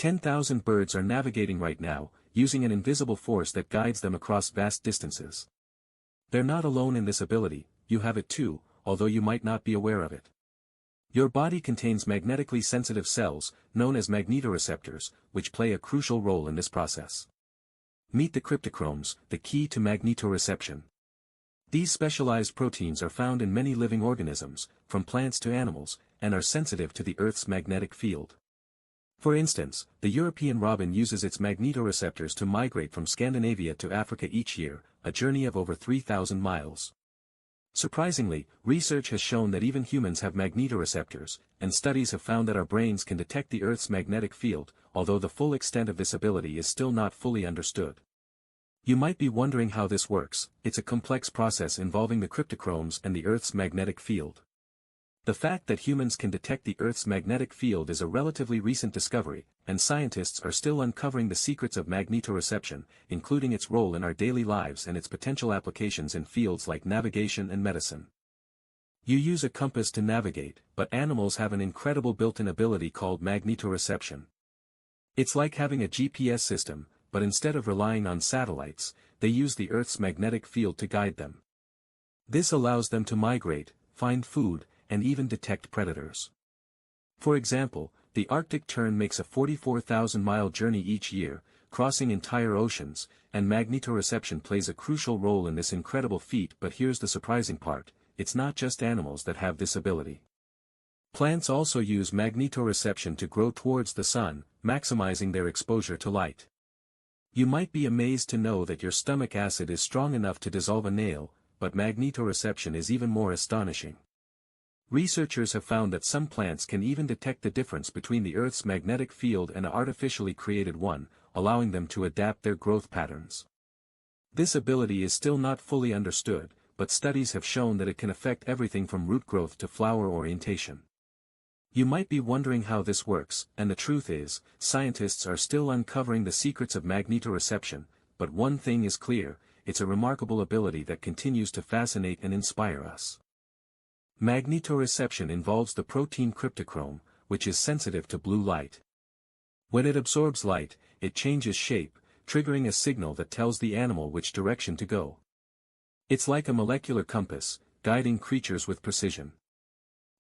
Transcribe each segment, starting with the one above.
10,000 birds are navigating right now, using an invisible force that guides them across vast distances. They're not alone in this ability, you have it too, although you might not be aware of it. Your body contains magnetically sensitive cells, known as magnetoreceptors, which play a crucial role in this process. Meet the cryptochromes, the key to magnetoreception. These specialized proteins are found in many living organisms, from plants to animals, and are sensitive to the Earth's magnetic field. For instance, the European robin uses its magnetoreceptors to migrate from Scandinavia to Africa each year, a journey of over 3,000 miles. Surprisingly, research has shown that even humans have magnetoreceptors, and studies have found that our brains can detect the Earth's magnetic field, although the full extent of this ability is still not fully understood. You might be wondering how this works. It's a complex process involving the cryptochromes and the Earth's magnetic field. The fact that humans can detect the Earth's magnetic field is a relatively recent discovery, and scientists are still uncovering the secrets of magnetoreception, including its role in our daily lives and its potential applications in fields like navigation and medicine. You use a compass to navigate, but animals have an incredible built-in ability called magnetoreception. It's like having a GPS system, but instead of relying on satellites, they use the Earth's magnetic field to guide them. This allows them to migrate, find food, and even detect predators. For example, the Arctic tern makes a 44,000-mile journey each year, crossing entire oceans, and magnetoreception plays a crucial role in this incredible feat. But here's the surprising part, it's not just animals that have this ability. Plants also use magnetoreception to grow towards the sun, maximizing their exposure to light. You might be amazed to know that your stomach acid is strong enough to dissolve a nail, but magnetoreception is even more astonishing. Researchers have found that some plants can even detect the difference between the Earth's magnetic field and an artificially created one, allowing them to adapt their growth patterns. This ability is still not fully understood, but studies have shown that it can affect everything from root growth to flower orientation. You might be wondering how this works, and the truth is, scientists are still uncovering the secrets of magnetoreception, but one thing is clear, it's a remarkable ability that continues to fascinate and inspire us. Magnetoreception involves the protein cryptochrome, which is sensitive to blue light. When it absorbs light, it changes shape, triggering a signal that tells the animal which direction to go. It's like a molecular compass, guiding creatures with precision.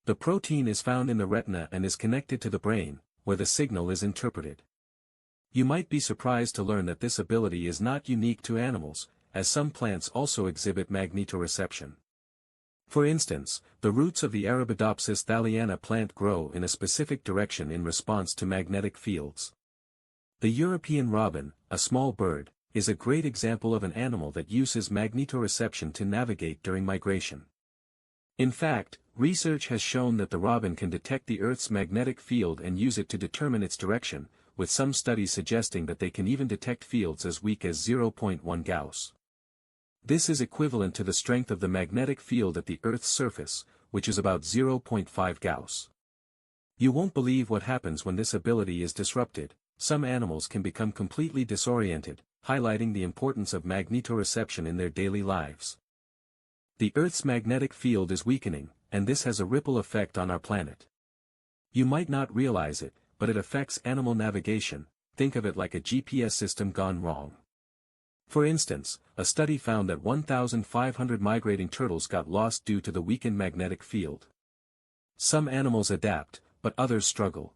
The protein is found in the retina and is connected to the brain, where the signal is interpreted. You might be surprised to learn that this ability is not unique to animals, as some plants also exhibit magnetoreception. For instance, the roots of the Arabidopsis thaliana plant grow in a specific direction in response to magnetic fields. The European robin, a small bird, is a great example of an animal that uses magnetoreception to navigate during migration. In fact, research has shown that the robin can detect the Earth's magnetic field and use it to determine its direction, with some studies suggesting that they can even detect fields as weak as 0.1 Gauss. This is equivalent to the strength of the magnetic field at the Earth's surface, which is about 0.5 Gauss. You won't believe what happens when this ability is disrupted. Some animals can become completely disoriented, highlighting the importance of magnetoreception in their daily lives. The Earth's magnetic field is weakening, and this has a ripple effect on our planet. You might not realize it, but it affects animal navigation. Think of it like a GPS system gone wrong. For instance, a study found that 1,500 migrating turtles got lost due to the weakened magnetic field. Some animals adapt, but others struggle.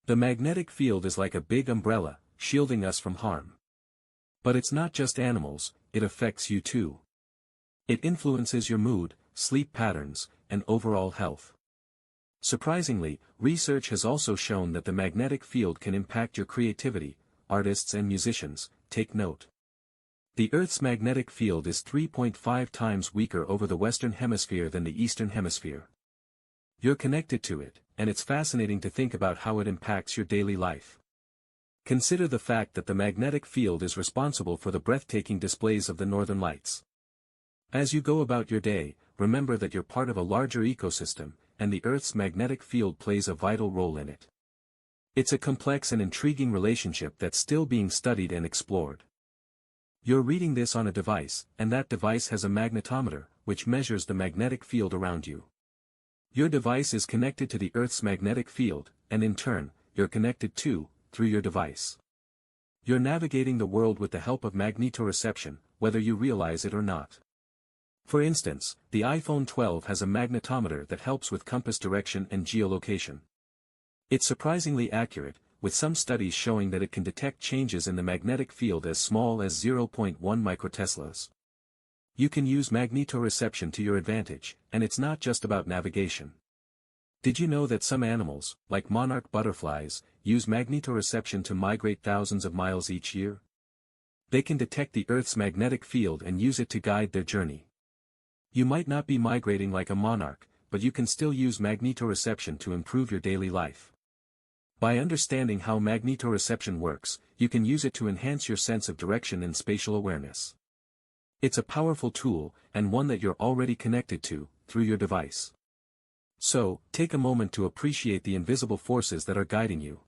The magnetic field is like a big umbrella, shielding us from harm. But it's not just animals, it affects you too. It influences your mood, sleep patterns, and overall health. Surprisingly, research has also shown that the magnetic field can impact your creativity. Artists and musicians, take note. The Earth's magnetic field is 3.5 times weaker over the Western Hemisphere than the Eastern Hemisphere. You're connected to it, and it's fascinating to think about how it impacts your daily life. Consider the fact that the magnetic field is responsible for the breathtaking displays of the Northern Lights. As you go about your day, remember that you're part of a larger ecosystem, and the Earth's magnetic field plays a vital role in it. It's a complex and intriguing relationship that's still being studied and explored. You're reading this on a device, and that device has a magnetometer, which measures the magnetic field around you. Your device is connected to the Earth's magnetic field, and in turn, you're connected to through your device. You're navigating the world with the help of magnetoreception, whether you realize it or not. For instance, the iPhone 12 has a magnetometer that helps with compass direction and geolocation. It's surprisingly accurate, with some studies showing that it can detect changes in the magnetic field as small as 0.1 microteslas. You can use magnetoreception to your advantage, and it's not just about navigation. Did you know that some animals, like monarch butterflies, use magnetoreception to migrate thousands of miles each year? They can detect the Earth's magnetic field and use it to guide their journey. You might not be migrating like a monarch, but you can still use magnetoreception to improve your daily life. By understanding how magnetoreception works, you can use it to enhance your sense of direction and spatial awareness. It's a powerful tool, and one that you're already connected to, through your device. So, take a moment to appreciate the invisible forces that are guiding you.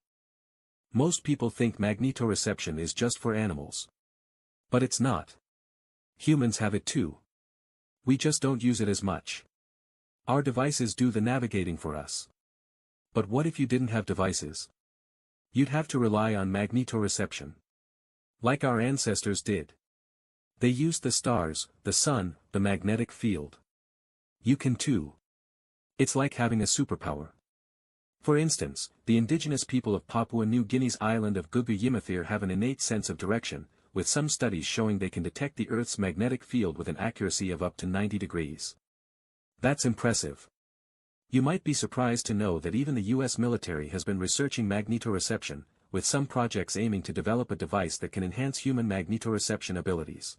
Most people think magnetoreception is just for animals. But it's not. Humans have it too. We just don't use it as much. Our devices do the navigating for us. But what if you didn't have devices? You'd have to rely on magnetoreception. Like our ancestors did. They used the stars, the sun, the magnetic field. You can too. It's like having a superpower. For instance, the indigenous people of Papua New Guinea's island of Gugu Yimithir have an innate sense of direction, with some studies showing they can detect the Earth's magnetic field with an accuracy of up to 90 degrees. That's impressive. You might be surprised to know that even the US military has been researching magnetoreception, with some projects aiming to develop a device that can enhance human magnetoreception abilities.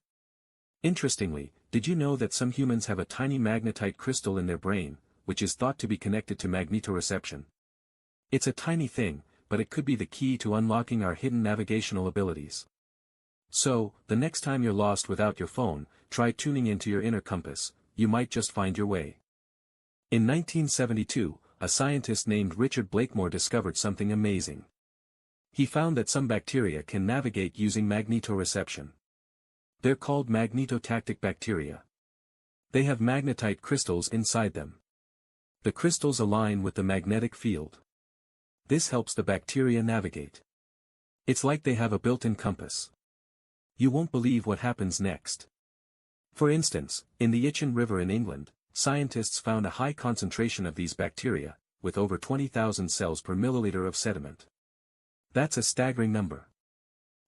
Interestingly, did you know that some humans have a tiny magnetite crystal in their brain, which is thought to be connected to magnetoreception? It's a tiny thing, but it could be the key to unlocking our hidden navigational abilities. So, the next time you're lost without your phone, try tuning into your inner compass. You might just find your way. In 1972, a scientist named Richard Blakemore discovered something amazing. He found that some bacteria can navigate using magnetoreception. They're called magnetotactic bacteria. They have magnetite crystals inside them. The crystals align with the magnetic field. This helps the bacteria navigate. It's like they have a built-in compass. You won't believe what happens next. For instance, in the Itchen River in England, scientists found a high concentration of these bacteria, with over 20,000 cells per milliliter of sediment. That's a staggering number.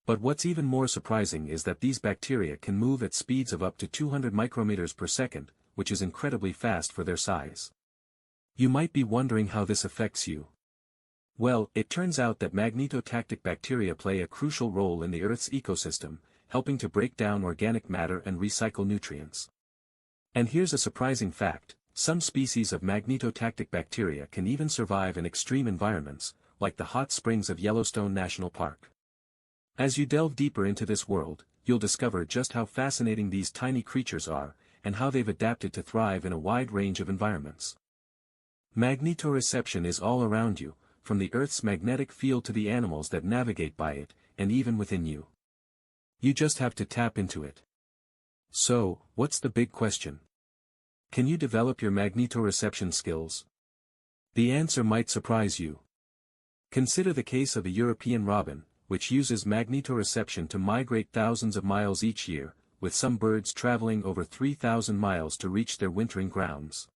But what's even more surprising is that these bacteria can move at speeds of up to 200 micrometers per second, which is incredibly fast for their size. You might be wondering how this affects you. Well, it turns out that magnetotactic bacteria play a crucial role in the Earth's ecosystem, helping to break down organic matter and recycle nutrients. And here's a surprising fact: some species of magnetotactic bacteria can even survive in extreme environments, like the hot springs of Yellowstone National Park. As you delve deeper into this world, you'll discover just how fascinating these tiny creatures are, and how they've adapted to thrive in a wide range of environments. Magnetoreception is all around you, from the Earth's magnetic field to the animals that navigate by it, and even within you. You just have to tap into it. So, what's the big question? Can you develop your magnetoreception skills? The answer might surprise you. Consider the case of the European robin, which uses magnetoreception to migrate thousands of miles each year, with some birds traveling over 3,000 miles to reach their wintering grounds.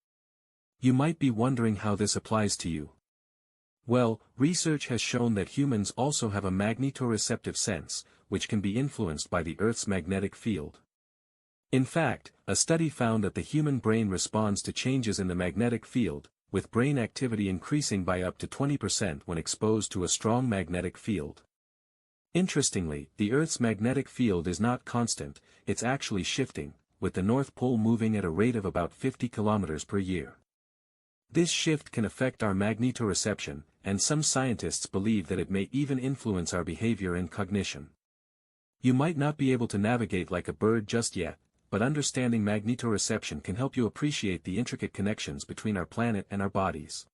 You might be wondering how this applies to you. Well, research has shown that humans also have a magnetoreceptive sense, which can be influenced by the Earth's magnetic field. In fact, a study found that the human brain responds to changes in the magnetic field, with brain activity increasing by up to 20% when exposed to a strong magnetic field. Interestingly, the Earth's magnetic field is not constant, it's actually shifting, with the North Pole moving at a rate of about 50 kilometers per year. This shift can affect our magnetoreception, and some scientists believe that it may even influence our behavior and cognition. You might not be able to navigate like a bird just yet, but understanding magnetoreception can help you appreciate the intricate connections between our planet and our bodies.